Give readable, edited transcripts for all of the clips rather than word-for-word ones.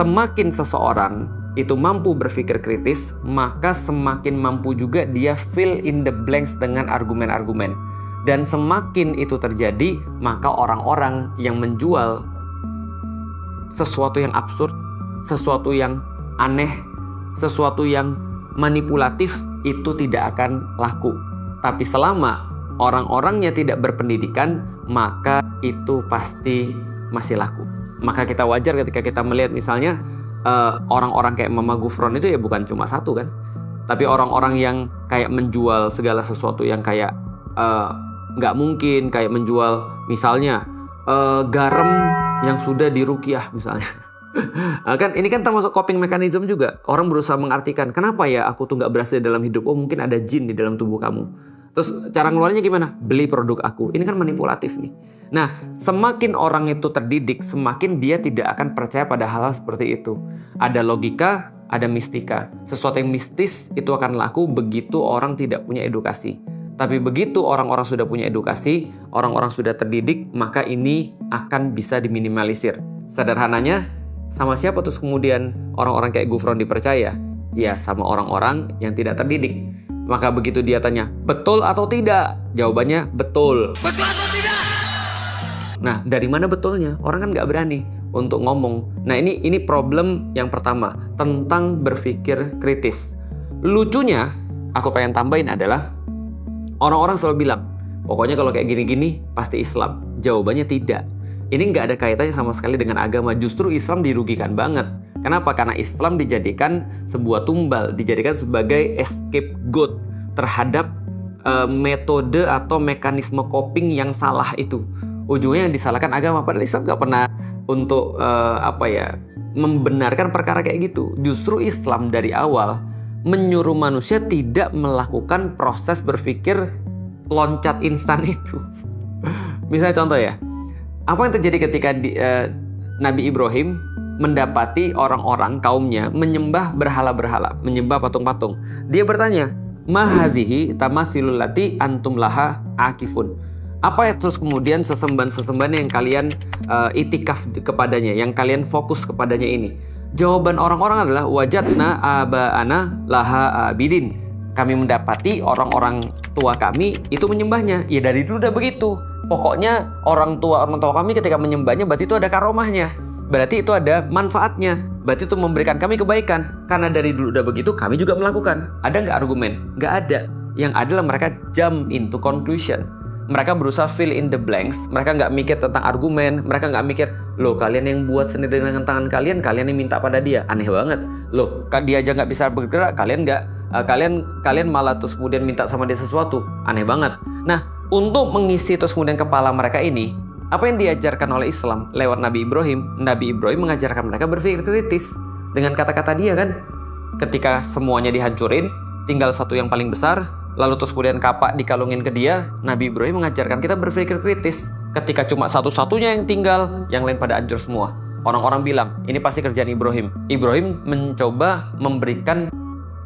semakin seseorang itu mampu berpikir kritis, maka semakin mampu juga dia fill in the blanks dengan argumen-argumen. Dan semakin itu terjadi, maka orang-orang yang menjual sesuatu yang absurd, sesuatu yang aneh, sesuatu yang manipulatif itu tidak akan laku. Tapi selama orang-orangnya tidak berpendidikan, maka itu pasti masih laku. Maka kita wajar ketika kita melihat misalnya orang-orang kayak Mama Gufron itu ya bukan cuma satu kan. Tapi orang-orang yang kayak menjual segala sesuatu yang kayak nggak mungkin, kayak menjual misalnya garam yang sudah diruqyah misalnya. Kan ini kan termasuk coping mechanism juga. Orang berusaha mengartikan kenapa ya aku tuh nggak berhasil dalam hidup. Oh mungkin ada jin di dalam tubuh kamu. Terus cara ngeluarnya gimana? Beli produk aku. Ini kan manipulatif nih. Nah, semakin orang itu terdidik, semakin dia tidak akan percaya pada hal-hal seperti itu. Ada logika, ada mistika. Sesuatu yang mistis itu akan laku begitu orang tidak punya edukasi. Tapi begitu orang-orang sudah punya edukasi, orang-orang sudah terdidik, maka ini akan bisa diminimalisir. Sederhananya, sama siapa terus kemudian orang-orang kayak Gufron dipercaya? Ya, sama orang-orang yang tidak terdidik. Maka begitu dia tanya, betul atau tidak? Jawabannya, betul. Betul atau tidak? Nah, dari mana betulnya? Orang kan nggak berani untuk ngomong. Nah, ini problem yang pertama, tentang berpikir kritis. Lucunya, aku pengen tambahin adalah, orang-orang selalu bilang, pokoknya kalau kayak gini-gini, pasti Islam. Jawabannya tidak. Ini nggak ada kaitannya sama sekali dengan agama. Justru Islam dirugikan banget. Kenapa? Karena Islam dijadikan sebuah tumbal, dijadikan sebagai scapegoat terhadap metode atau mekanisme coping yang salah itu. Ujungnya yang disalahkan agama. Padahal Islam nggak pernah untuk membenarkan perkara kayak gitu. Justru Islam dari awal menyuruh manusia tidak melakukan proses berpikir loncat instan itu. Misalnya contoh ya, apa yang terjadi ketika Nabi Ibrahim mendapati orang-orang kaumnya menyembah berhala-berhala, menyembah patung-patung. Dia bertanya, ma hadhihi tamasilul lati antum laha akifun. Apa ya terus kemudian sesembahan-sesembahan yang kalian itikaf kepadanya, yang kalian fokus kepadanya ini? Jawaban orang-orang adalah wajadna aba'ana laha abidin. Kami mendapati orang-orang tua kami itu menyembahnya. Ya dari dulu udah begitu. Pokoknya orang tua kami ketika menyembahnya berarti itu ada karomahnya. Berarti itu ada manfaatnya. Berarti itu memberikan kami kebaikan. Karena dari dulu udah begitu, kami juga melakukan. Ada nggak argumen? Nggak ada. Yang adalah mereka jump into conclusion. Mereka berusaha fill in the blanks. Mereka nggak mikir tentang argumen. Mereka nggak mikir, loh kalian yang buat sendiri dengan tangan kalian yang minta pada dia. Aneh banget. Loh, dia aja nggak bisa bergerak, kalian nggak. Kalian malah terus kemudian minta sama dia sesuatu. Aneh banget. Nah, untuk mengisi terus kemudian kepala mereka ini, apa yang diajarkan oleh Islam lewat Nabi Ibrahim? Nabi Ibrahim mengajarkan mereka berpikir kritis. Dengan kata-kata dia kan, ketika semuanya dihancurin, tinggal satu yang paling besar, lalu terus kemudian kapak dikalungin ke dia, Nabi Ibrahim mengajarkan kita berpikir kritis. Ketika cuma satu-satunya yang tinggal, yang lain pada hancur semua. Orang-orang bilang, ini pasti kerjaan Ibrahim. Ibrahim mencoba memberikan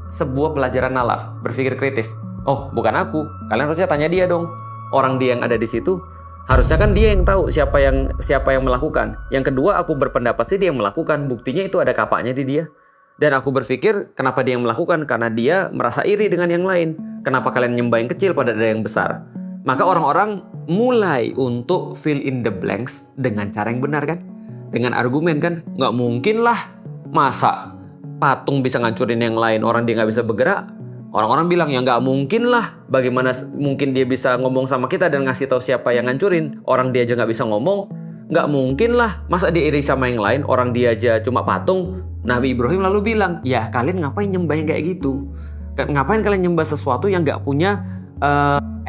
sebuah pelajaran nalar, berpikir kritis. Oh, bukan aku. Kalian harusnya tanya dia dong. Orang dia yang ada di situ, harusnya kan dia yang tahu siapa yang melakukan. Yang kedua, aku berpendapat sih dia yang melakukan. Buktinya itu ada kapaknya di dia. Dan aku berpikir, kenapa dia yang melakukan? Karena dia merasa iri dengan yang lain. Kenapa kalian nyembah yang kecil pada ada yang besar? Maka orang-orang mulai untuk fill in the blanks dengan cara yang benar kan? Dengan argumen kan? Nggak mungkin lah. Masa patung bisa ngancurin yang lain, orang dia nggak bisa bergerak? Orang-orang bilang, ya nggak mungkin lah. Bagaimana mungkin dia bisa ngomong sama kita dan ngasih tahu siapa yang ngancurin? Orang dia aja nggak bisa ngomong. Nggak mungkin lah. Masa dia iri sama yang lain? Orang dia aja cuma patung. Nabi Ibrahim lalu bilang, ya kalian ngapain nyembah yang kayak gitu? Ngapain kalian nyembah sesuatu yang nggak punya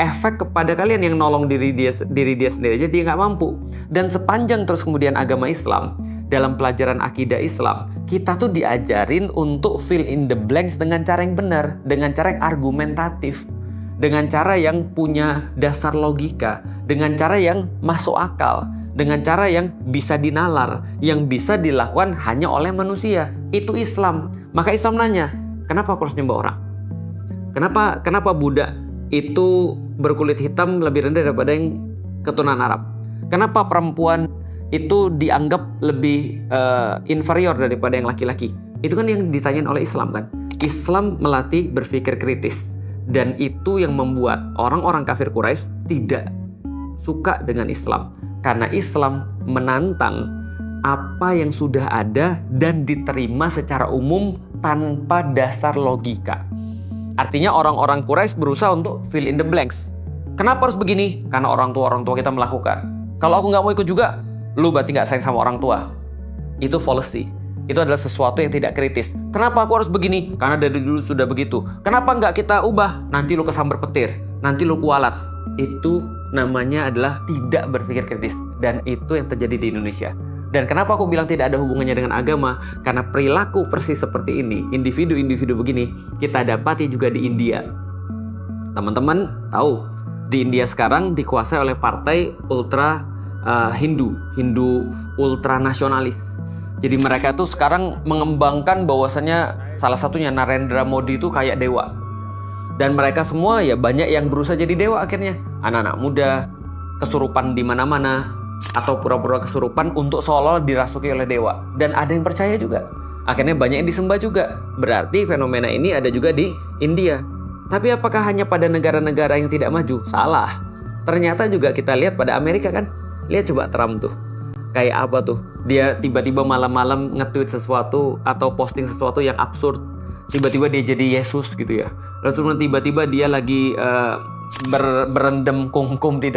efek kepada kalian, yang nolong diri dia sendiri aja dia nggak mampu. Dan sepanjang terus kemudian agama Islam, dalam pelajaran akidah Islam, kita tuh diajarin untuk fill in the blanks dengan cara yang benar, dengan cara yang argumentatif, dengan cara yang punya dasar logika, dengan cara yang masuk akal, dengan cara yang bisa dinalar, yang bisa dilakukan hanya oleh manusia. Itu Islam. Maka Islam nanya, kenapa aku harus nyembah orang? Kenapa Buddha itu berkulit hitam lebih rendah daripada yang keturunan Arab? Kenapa perempuan itu dianggap lebih inferior daripada yang laki-laki. Itu kan yang ditanyain oleh Islam kan. Islam melatih berpikir kritis, dan itu yang membuat orang-orang kafir Quraisy tidak suka dengan Islam, karena Islam menantang apa yang sudah ada dan diterima secara umum tanpa dasar logika. Artinya orang-orang Quraisy berusaha untuk fill in the blanks. Kenapa harus begini? Karena orang tua kita melakukan. Kalau aku nggak mau ikut juga, lu berarti nggak sayang sama orang tua. Itu fallacy. Itu adalah sesuatu yang tidak kritis. Kenapa aku harus begini? Karena dari dulu sudah begitu. Kenapa nggak kita ubah? Nanti lu kesambar petir, nanti lu kualat. Itu namanya adalah tidak berpikir kritis. Dan itu yang terjadi di Indonesia. Dan kenapa aku bilang tidak ada hubungannya dengan agama? Karena perilaku persis seperti ini, individu-individu begini, kita dapati juga di India. Teman-teman tahu, di India sekarang dikuasai oleh partai ultra Hindu ultra nasionalis. Jadi mereka tuh sekarang mengembangkan bahwasannya salah satunya Narendra Modi itu kayak dewa. Dan mereka semua ya banyak yang berusaha jadi dewa akhirnya. Anak-anak muda, kesurupan di mana-mana, atau pura-pura kesurupan untuk seolah-olah dirasuki oleh dewa. Dan ada yang percaya juga. Akhirnya banyak yang disembah juga. Berarti fenomena ini ada juga di India. Tapi apakah hanya pada negara-negara yang tidak maju? Salah. Ternyata juga kita lihat pada Amerika kan. Lihat coba Trump tuh. Kayak apa tuh? Dia tiba-tiba malam-malam nge-tweet sesuatu atau posting sesuatu yang absurd. Tiba-tiba dia jadi Yesus gitu ya. Lalu tiba-tiba dia lagi berendam kungkum di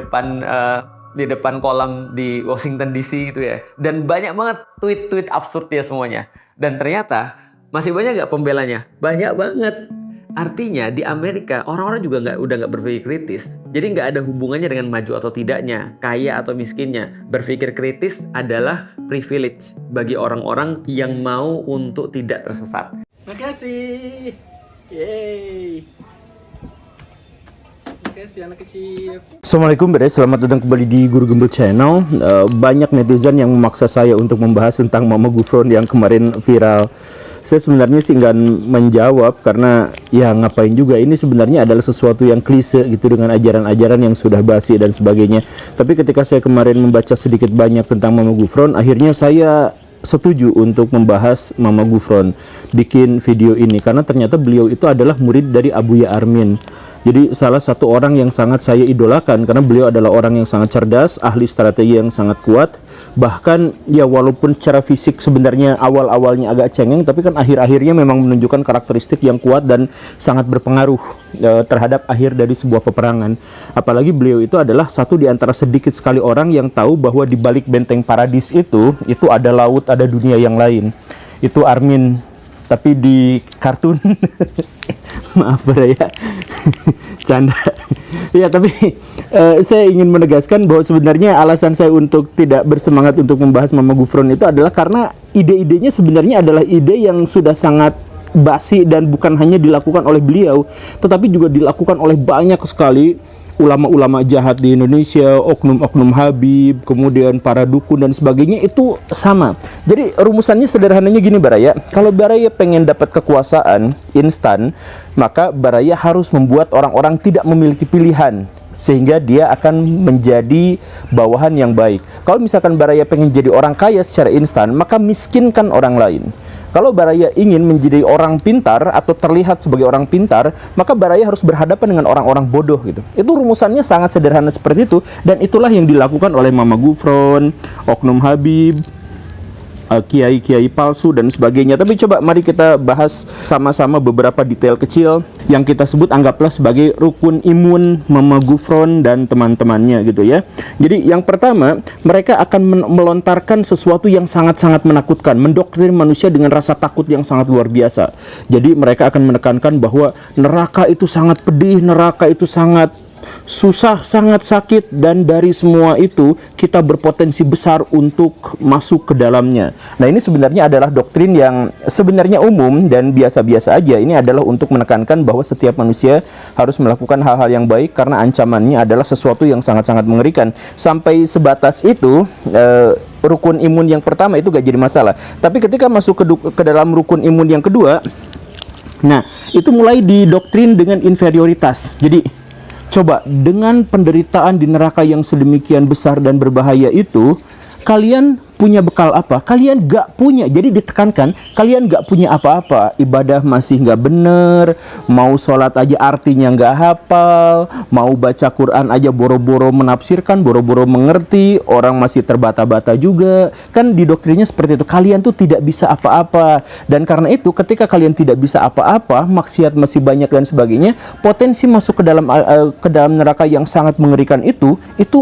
depan kolam di Washington DC gitu ya. Dan banyak banget tweet-tweet absurd dia semuanya. Dan ternyata masih banyak nggak pembelanya? Banyak banget. Artinya di Amerika orang-orang juga udah nggak berpikir kritis. Jadi nggak ada hubungannya dengan maju atau tidaknya, kaya atau miskinnya. Berpikir kritis adalah privilege bagi orang-orang yang mau untuk tidak tersesat. Makasih. Yeay. Makasih anak kecil. Assalamualaikum Bede, selamat datang kembali di Guru Gembel Channel. Banyak netizen yang memaksa saya untuk membahas tentang Mama Gufron yang kemarin viral. Saya sebenarnya sih nggak menjawab karena ya ngapain juga, ini sebenarnya adalah sesuatu yang klise gitu dengan ajaran-ajaran yang sudah basi dan sebagainya. Tapi ketika saya kemarin membaca sedikit banyak tentang Mama Gufron, akhirnya saya setuju untuk membahas Mama Gufron, bikin video ini karena ternyata beliau itu adalah murid dari Abuya Armin. Jadi salah satu orang yang sangat saya idolakan karena beliau adalah orang yang sangat cerdas, ahli strategi yang sangat kuat. Bahkan ya walaupun secara fisik sebenarnya awal-awalnya agak cengeng, tapi kan akhir-akhirnya memang menunjukkan karakteristik yang kuat dan sangat berpengaruh terhadap akhir dari sebuah peperangan. Apalagi beliau itu adalah satu di antara sedikit sekali orang yang tahu bahwa di balik benteng Paradis itu ada laut, ada dunia yang lain. Itu Armin, tapi di kartun maaf ya canda ya, tapi saya ingin menegaskan bahwa sebenarnya alasan saya untuk tidak bersemangat untuk membahas Mama Gufron itu adalah karena ide-idenya sebenarnya adalah ide yang sudah sangat basi dan bukan hanya dilakukan oleh beliau, tetapi juga dilakukan oleh banyak sekali ulama-ulama jahat di Indonesia, oknum-oknum Habib, kemudian para dukun dan sebagainya itu sama. Jadi rumusannya sederhananya gini Baraya, kalau Baraya pengen dapat kekuasaan instan, maka Baraya harus membuat orang-orang tidak memiliki pilihan sehingga dia akan menjadi bawahan yang baik. Kalau misalkan Baraya pengen jadi orang kaya secara instan, maka miskinkan orang lain. Kalau Baraya ingin menjadi orang pintar atau terlihat sebagai orang pintar, maka Baraya harus berhadapan dengan orang-orang bodoh gitu. Itu rumusannya sangat sederhana seperti itu, dan itulah yang dilakukan oleh Mama Gufron, oknum Habib, kiai-kiai palsu dan sebagainya. Tapi coba mari kita bahas sama-sama beberapa detail kecil yang kita sebut anggaplah sebagai rukun imun Mama Gufron dan teman-temannya gitu ya. Jadi yang pertama, mereka akan melontarkan sesuatu yang sangat-sangat menakutkan, mendoktrin manusia dengan rasa takut yang sangat luar biasa. Jadi mereka akan menekankan bahwa neraka itu sangat pedih, neraka itu sangat susah, sangat sakit, dan dari semua itu kita berpotensi besar untuk masuk ke dalamnya. Nah, ini sebenarnya adalah doktrin yang sebenarnya umum dan biasa-biasa aja. Ini adalah untuk menekankan bahwa setiap manusia harus melakukan hal-hal yang baik karena ancamannya adalah sesuatu yang sangat-sangat mengerikan. Sampai sebatas itu rukun imun yang pertama itu gak jadi masalah. Tapi ketika masuk ke dalam rukun imun yang kedua, nah itu mulai didoktrin dengan inferioritas. Jadi coba dengan penderitaan di neraka yang sedemikian besar dan berbahaya itu, kalian punya bekal apa? Kalian gak punya. Jadi ditekankan, kalian gak punya apa-apa. Ibadah masih gak bener, mau sholat aja artinya gak hafal, mau baca Quran aja boro-boro menafsirkan, boro-boro mengerti, orang masih terbata-bata juga. Kan di doktrinnya seperti itu. Kalian tuh tidak bisa apa-apa. Dan karena itu ketika kalian tidak bisa apa-apa, maksiat masih banyak dan sebagainya, potensi masuk ke dalam neraka yang sangat mengerikan itu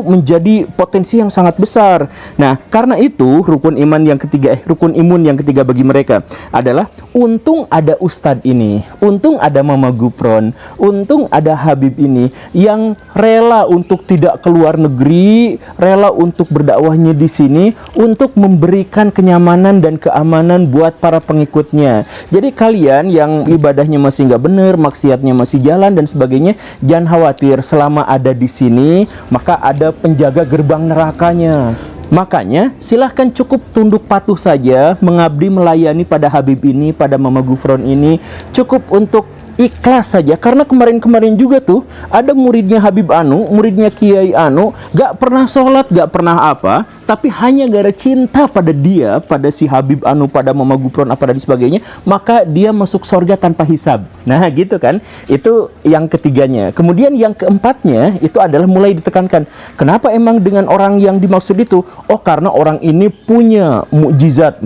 menjadi potensi yang sangat besar. Nah, karena itu rukun imun yang ketiga bagi mereka adalah, untung ada Ustadz ini, untung ada Mama Gufron, untung ada Habib ini yang rela untuk tidak keluar negeri, rela untuk berdakwahnya di sini untuk memberikan kenyamanan dan keamanan buat para pengikutnya. Jadi kalian yang ibadahnya masih nggak bener, maksiatnya masih jalan dan sebagainya, jangan khawatir, selama ada di sini maka ada penjaga gerbang nerakanya. Makanya silahkan cukup tunduk patuh saja, mengabdi melayani pada Habib ini, pada Mama Gufron ini, cukup untuk ikhlas saja. Karena kemarin-kemarin juga tuh ada muridnya Habib Anu, muridnya Kiai Anu, gak pernah sholat, gak pernah apa, tapi hanya gara cinta pada dia, pada si Habib Anu, pada Mama Gufron apa dan sebagainya, maka dia masuk surga tanpa hisab. Nah gitu kan, itu yang ketiganya. Kemudian yang keempatnya itu adalah mulai ditekankan, kenapa emang dengan orang yang dimaksud itu? Oh, karena orang ini punya mukjizat,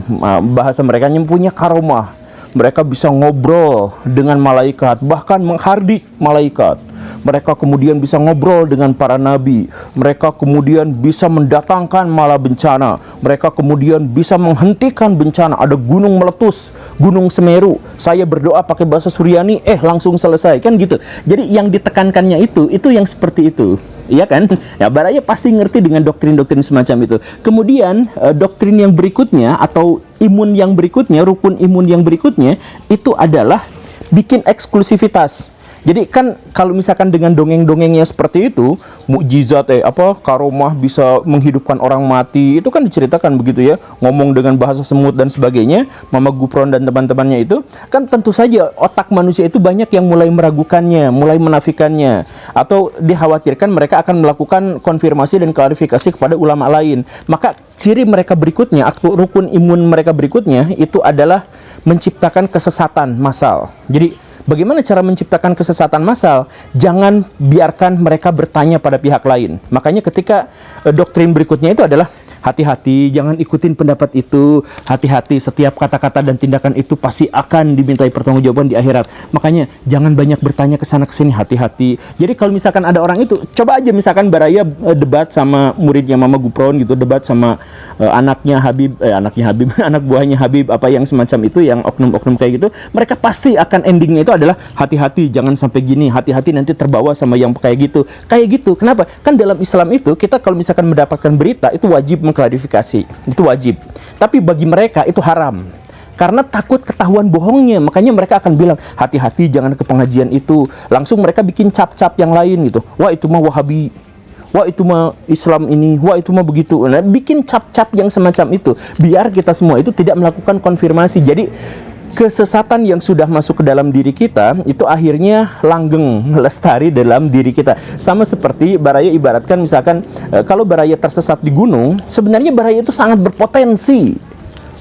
bahasa mereka punya karomah. Mereka bisa ngobrol dengan malaikat, bahkan menghardik malaikat. Mereka kemudian bisa ngobrol dengan para nabi. Mereka kemudian bisa mendatangkan malah bencana. Mereka kemudian bisa menghentikan bencana. Ada gunung meletus, gunung Semeru. Saya berdoa pakai bahasa Suryani, langsung selesai. Kan gitu. Jadi yang ditekankannya itu yang seperti itu. Iya kan? Ya, Baraya pasti ngerti dengan doktrin-doktrin semacam itu. Kemudian doktrin yang berikutnya atau imun yang berikutnya, rukun imun yang berikutnya itu adalah bikin eksklusivitas. Jadi kan kalau misalkan dengan dongeng-dongengnya seperti itu, mukjizat karomah bisa menghidupkan orang mati, itu kan diceritakan begitu ya, ngomong dengan bahasa semut dan sebagainya, Mama Gufron dan teman-temannya itu, kan tentu saja otak manusia itu banyak yang mulai meragukannya, mulai menafikannya, atau dikhawatirkan mereka akan melakukan konfirmasi dan klarifikasi kepada ulama lain. Maka ciri mereka berikutnya atau rukun imun mereka berikutnya itu adalah menciptakan kesesatan massal. Jadi bagaimana cara menciptakan kesesatan massal? Jangan biarkan mereka bertanya pada pihak lain. Makanya ketika doktrin berikutnya itu adalah hati-hati, jangan ikutin pendapat itu. Hati-hati, setiap kata-kata dan tindakan itu pasti akan dimintai pertanggungjawaban di akhirat. Makanya jangan banyak bertanya ke sana ke sini, hati-hati. Jadi kalau misalkan ada orang itu, coba aja misalkan Baraya debat sama muridnya Mama Gufron gitu, debat sama anak buahnya Habib apa yang semacam itu, yang oknum-oknum kayak gitu, mereka pasti akan endingnya itu adalah hati-hati, jangan sampai gini, hati-hati nanti terbawa sama yang kayak gitu. Kayak gitu. Kenapa? Kan dalam Islam itu kita kalau misalkan mendapatkan berita itu wajib mengklarifikasi, itu wajib. Tapi bagi mereka itu haram. Karena takut ketahuan bohongnya, makanya mereka akan bilang hati-hati jangan ke pengajian itu. Langsung mereka bikin cap-cap yang lain gitu. Wah itu mah Wahabi, wah itu mah Islam ini, wah itu mah begitu. Nah, bikin cap-cap yang semacam itu, biar kita semua itu tidak melakukan konfirmasi. Jadi kesesatan yang sudah masuk ke dalam diri kita itu akhirnya langgeng, lestari dalam diri kita. Sama seperti Baraya ibaratkan misalkan kalau Baraya tersesat di gunung, sebenarnya Baraya itu sangat berpotensi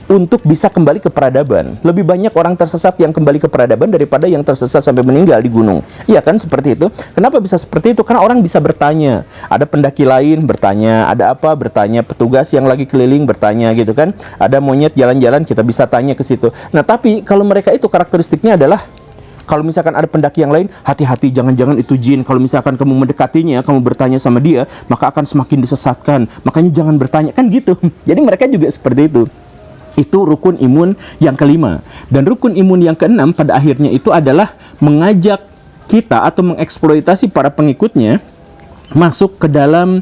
untuk bisa kembali ke peradaban. Lebih banyak orang tersesat yang kembali ke peradaban daripada yang tersesat sampai meninggal di gunung. Iya kan, seperti itu. Kenapa bisa seperti itu? Karena orang bisa bertanya. Ada pendaki lain bertanya, ada apa bertanya, petugas yang lagi keliling bertanya gitu kan. Ada monyet jalan-jalan, kita bisa tanya ke situ. Nah, tapi kalau mereka itu karakteristiknya adalah, kalau misalkan ada pendaki yang lain, hati-hati, jangan-jangan itu jin. Kalau misalkan kamu mendekatinya, kamu bertanya sama dia, maka akan semakin disesatkan. Makanya jangan bertanya, kan gitu. Jadi mereka juga seperti itu. Itu rukun imun yang kelima. Dan rukun imun yang keenam pada akhirnya itu adalah mengajak kita atau mengeksploitasi para pengikutnya masuk ke dalam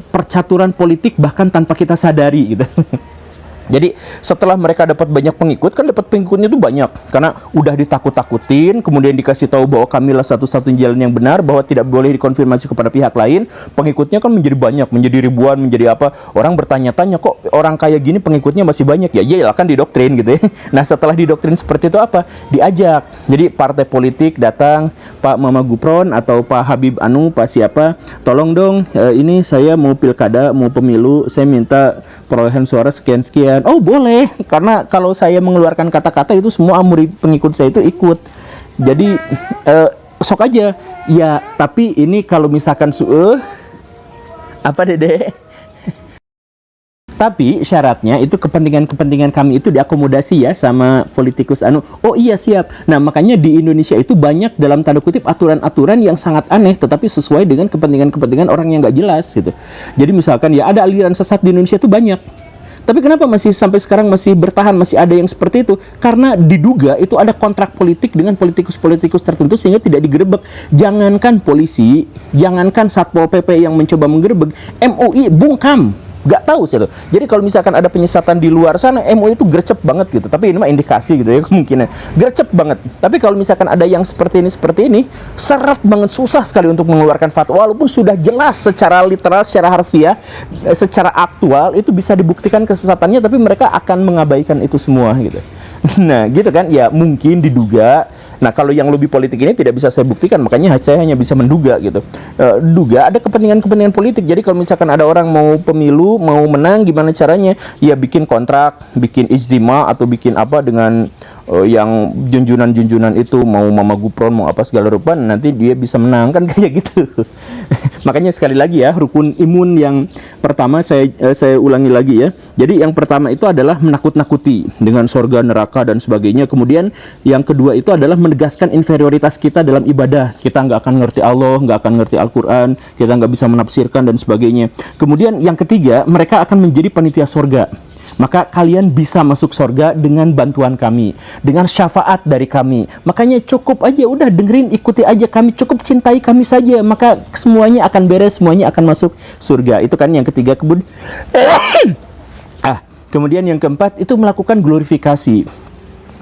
percaturan politik bahkan tanpa kita sadari gitu. Jadi setelah mereka dapat banyak pengikut, kan dapat pengikutnya itu banyak karena udah ditakut-takutin, kemudian dikasih tahu bahwa kamilah satu-satunya jalan yang benar, bahwa tidak boleh dikonfirmasi kepada pihak lain. Pengikutnya kan menjadi banyak, menjadi ribuan, menjadi apa? Orang bertanya-tanya, kok orang kayak gini pengikutnya masih banyak ya? Iya kan didoktrin gitu ya. Nah setelah didoktrin seperti itu apa? Diajak. Jadi partai politik datang, Pak Mama Gufron atau Pak Habib Anu, Pak siapa? Tolong dong, ini saya mau pilkada, mau pemilu, saya minta perolehan suara sekian-sekian. Oh boleh, karena kalau saya mengeluarkan kata-kata itu semua murid pengikut saya itu ikut. Jadi sok aja. Ya, tapi ini kalau misalkan apa Dede? Tapi syaratnya itu kepentingan-kepentingan kami itu diakomodasi ya sama politikus anu. Oh iya siap. Nah makanya di Indonesia itu banyak dalam tanda kutip aturan-aturan yang sangat aneh tetapi sesuai dengan kepentingan-kepentingan orang yang nggak jelas gitu. Jadi misalkan ya ada aliran sesat di Indonesia itu banyak. Tapi kenapa masih sampai sekarang masih bertahan, masih ada yang seperti itu? Karena diduga itu ada kontrak politik dengan politikus-politikus tertentu sehingga tidak digerebek. Jangankan polisi, jangankan Satpol PP yang mencoba menggerebek, MUI bungkam. Gak tahu sih tuh. Jadi kalau misalkan ada penyesatan di luar sana, MUI itu gercep banget gitu. Tapi ini mah indikasi gitu ya kemungkinan. Gercep banget. Tapi kalau misalkan ada yang seperti ini, seret banget, susah sekali untuk mengeluarkan fatwa. Walaupun sudah jelas secara literal, secara harfiah, secara aktual itu bisa dibuktikan kesesatannya, tapi mereka akan mengabaikan itu semua gitu. Nah gitu kan, ya mungkin diduga. Nah kalau yang lobby politik ini tidak bisa saya buktikan, makanya saya hanya bisa menduga gitu. Duga ada kepentingan-kepentingan politik. Jadi kalau misalkan ada orang mau pemilu, mau menang, gimana caranya? Ya bikin kontrak, bikin ijtima atau bikin apa dengan yang junjunan-junjunan itu, mau Mama Gufron, mau apa segala rupa, nanti dia bisa menang kan kayak gitu. Makanya sekali lagi ya, rukun imun yang pertama saya ulangi lagi ya. Jadi yang pertama itu adalah menakut-nakuti dengan surga, neraka dan sebagainya. Kemudian yang kedua itu adalah menegaskan inferioritas kita dalam ibadah. Kita nggak akan ngerti Allah, nggak akan ngerti Al-Quran, kita nggak bisa menafsirkan dan sebagainya. Kemudian yang ketiga, mereka akan menjadi panitia surga. Maka kalian bisa masuk surga dengan bantuan kami, dengan syafaat dari kami. Makanya cukup aja, udah dengerin, ikuti aja kami, cukup cintai kami saja, maka semuanya akan beres, semuanya akan masuk surga. Itu kan yang ketiga. Kemudian yang keempat itu melakukan glorifikasi.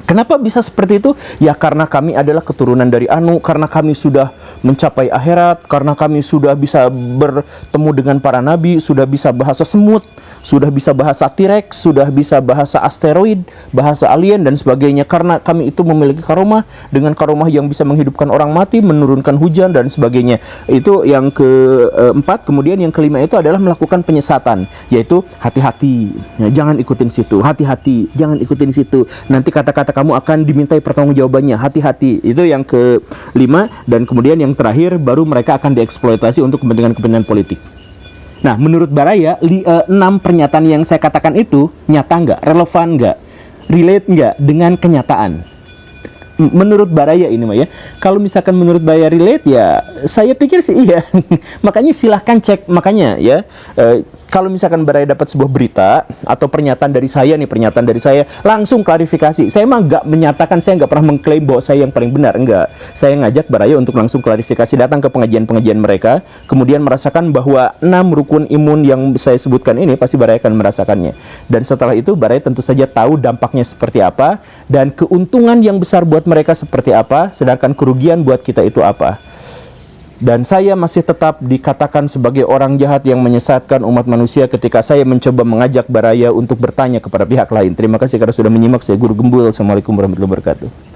Kenapa bisa seperti itu? Ya karena kami adalah keturunan dari Anu, karena kami sudah mencapai akhirat, karena kami sudah bisa bertemu dengan para nabi, sudah bisa bahasa semut, sudah bisa bahasa T-Rex, sudah bisa bahasa asteroid, bahasa alien dan sebagainya. Karena kami itu memiliki karomah, dengan karomah yang bisa menghidupkan orang mati, menurunkan hujan dan sebagainya. Itu yang keempat. Kemudian yang kelima itu adalah melakukan penyesatan, yaitu hati-hati, ya, jangan ikutin situ, hati-hati, jangan ikutin situ. Nanti kata-kata kamu akan dimintai pertanggungjawabannya, hati-hati. Itu yang kelima. Dan kemudian yang terakhir, baru mereka akan dieksploitasi untuk kepentingan-kepentingan politik. Nah, menurut Baraya, 6 pernyataan yang saya katakan itu nyata nggak, relevan nggak, relate nggak dengan kenyataan? Menurut Baraya ini mah ya. Kalau misalkan menurut Baraya relate ya, saya pikir sih iya. Makanya silahkan cek. Makanya ya, kalau misalkan Baraya dapat sebuah berita atau pernyataan dari saya nih, pernyataan dari saya, langsung klarifikasi. Saya mah nggak menyatakan, saya nggak pernah mengklaim bahwa saya yang paling benar, enggak. Saya ngajak Baraya untuk langsung klarifikasi, datang ke pengajian-pengajian mereka, kemudian merasakan bahwa 6 rukun imun yang saya sebutkan ini pasti Baraya akan merasakannya. Dan setelah itu Baraya tentu saja tahu dampaknya seperti apa dan keuntungan yang besar buat mereka seperti apa, sedangkan kerugian buat kita itu apa. Dan saya masih tetap dikatakan sebagai orang jahat yang menyesatkan umat manusia ketika saya mencoba mengajak Baraya untuk bertanya kepada pihak lain. Terima kasih karena sudah menyimak. Saya Guru Gembul. Assalamualaikum warahmatullahi wabarakatuh.